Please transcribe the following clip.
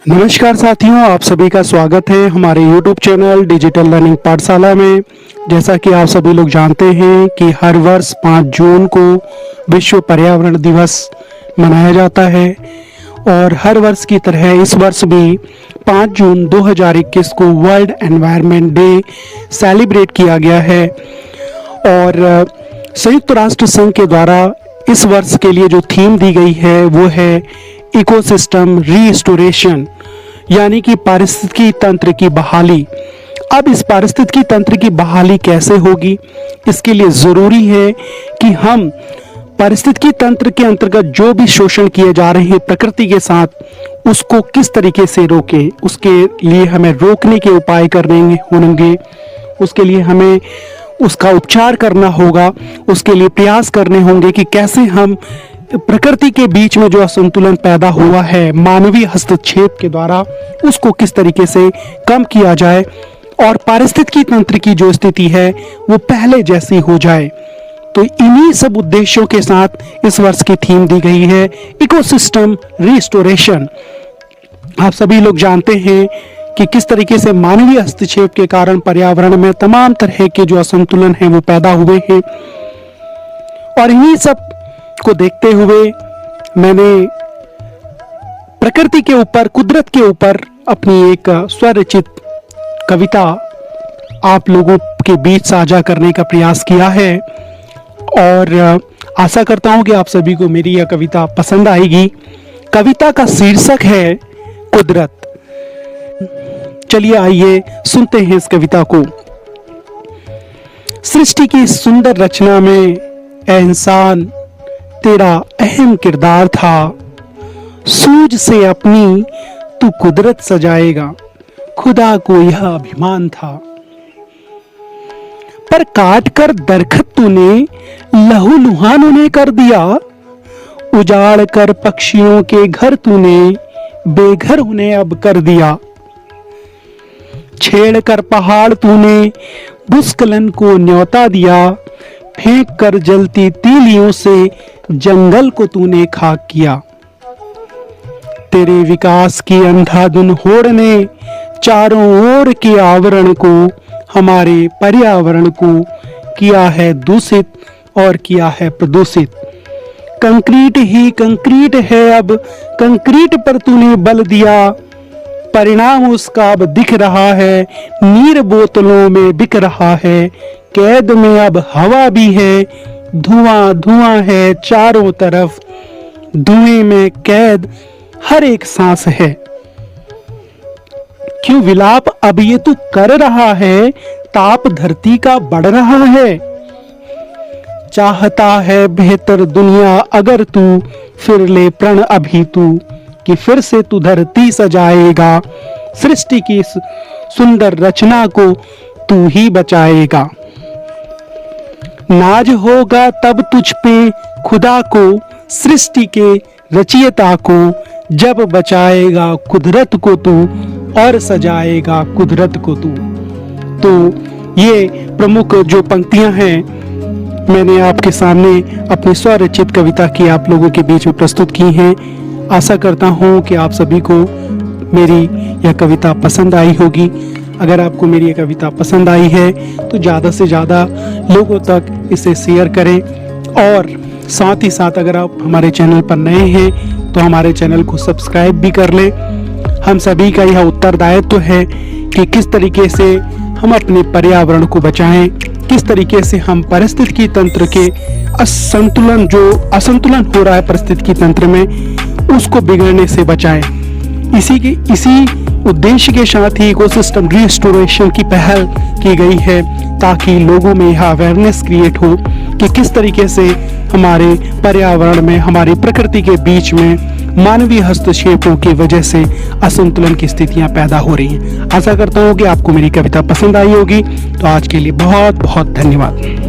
नमस्कार साथियों, आप सभी का स्वागत है हमारे YouTube चैनल डिजिटल लर्निंग पाठशाला में। जैसा कि आप सभी लोग जानते हैं कि हर वर्ष 5 जून को विश्व पर्यावरण दिवस मनाया जाता है और हर वर्ष की तरह इस वर्ष भी 5 जून 2021 को वर्ल्ड एनवायरनमेंट डे सेलिब्रेट किया गया है। और संयुक्त राष्ट्र संघ के द्वारा इस वर्ष के लिए जो थीम दी गई है वो है इकोसिस्टम रीस्टोरेशन, यानी कि पारिस्थितिकी तंत्र की बहाली। अब इस पारिस्थितिकी तंत्र की बहाली कैसे होगी, इसके लिए ज़रूरी है कि हम पारिस्थितिकी तंत्र के अंतर्गत जो भी शोषण किए जा रहे हैं प्रकृति के साथ, उसको किस तरीके से रोकें। उसके लिए हमें रोकने के उपाय करने होंगे, उसके लिए हमें उसका उपचार करना होगा, उसके लिए प्रयास करने होंगे कि कैसे हम प्रकृति के बीच में जो असंतुलन पैदा हुआ है मानवीय हस्तक्षेप के द्वारा, उसको किस तरीके से कम किया जाए और पारिस्थितिकी तंत्र की जो स्थिति है वो पहले जैसी हो जाए। तो इन्हीं सब उद्देश्यों के साथ इस वर्ष की थीम दी गई है इकोसिस्टम रिस्टोरेशन। आप सभी लोग जानते हैं कि किस तरीके से मानवीय हस्तक्षेप के कारण पर्यावरण में तमाम तरह के जो असंतुलन है वो पैदा हुए हैं। और इन्हीं सब को देखते हुए मैंने प्रकृति के ऊपर, कुदरत के ऊपर अपनी एक स्वरचित कविता आप लोगों के बीच साझा करने का प्रयास किया है और आशा करता हूं कि आप सभी को मेरी यह कविता पसंद आएगी। कविता का शीर्षक है कुदरत। चलिए आइए सुनते हैं इस कविता को। सृष्टि की सुंदर रचना में ए इंसान तेरा अहम किरदार था, सूझ से अपनी तू कुदरत सजाएगा, खुदा को यह अभिमान था। पर काट कर दरखत तूने लहू लुहान उन्हें कर दिया, उजाड़ कर पक्षियों के घर तूने बेघर उन्हें अब कर दिया। छेड़ कर पहाड़ तूने भूस्खलन को न्योता दिया, फेंक कर जलती तीलियों से जंगल को तूने खाक किया। तेरे विकास की अंधाधुन होड़ ने चारों ओर के आवरण को, हमारे पर्यावरण को किया है दूषित और किया है प्रदूषित। कंक्रीट ही कंक्रीट है, अब कंक्रीट पर तूने बल दिया, परिणाम उसका अब दिख रहा है, नीर बोतलों में बिक रहा है। कैद में अब हवा भी है, धुआं धुआं है चारों तरफ, धुएं में कैद हर एक सांस है। क्यों विलाप अब ये तू कर रहा है, ताप धरती का बढ़ रहा है। चाहता है बेहतर दुनिया अगर तू, फिर ले प्रण अभी तू, कि फिर से तू धरती सजाएगा, सृष्टि की सुंदर रचना को तू ही बचाएगा। नाज होगा तब तुझ पे खुदा को, सृष्टि के रचयिता को, जब बचाएगा कुदरत को तू और सजाएगा कुदरत को तू। तो ये प्रमुख जो पंक्तियां हैं मैंने आपके सामने अपनी स्वरचित कविता की आप लोगों के बीच में प्रस्तुत की हैं। आशा करता हूं कि आप सभी को मेरी यह कविता पसंद आई होगी। अगर आपको मेरी ये कविता पसंद आई है तो ज़्यादा से ज़्यादा लोगों तक इसे शेयर करें और साथ ही साथ अगर आप हमारे चैनल पर नए हैं तो हमारे चैनल को सब्सक्राइब भी कर लें। हम सभी का यह उत्तरदायित्व है कि किस तरीके से हम अपने पर्यावरण को बचाएं, किस तरीके से हम पारिस्थितिकी तंत्र के असंतुलन हो रहा है पारिस्थितिकी तंत्र में, उसको बिगड़ने से बचाएं। इसी उद्देश्य के साथ ही इकोसिस्टम रिस्टोरेशन की पहल की गई है, ताकि लोगों में यह अवेयरनेस क्रिएट हो कि किस तरीके से हमारे पर्यावरण में, हमारी प्रकृति के बीच में मानवीय हस्तक्षेपों की वजह से असंतुलन की स्थितियां पैदा हो रही हैं। आशा करता हूं कि आपको मेरी कविता पसंद आई होगी। तो आज के लिए बहुत बहुत धन्यवाद।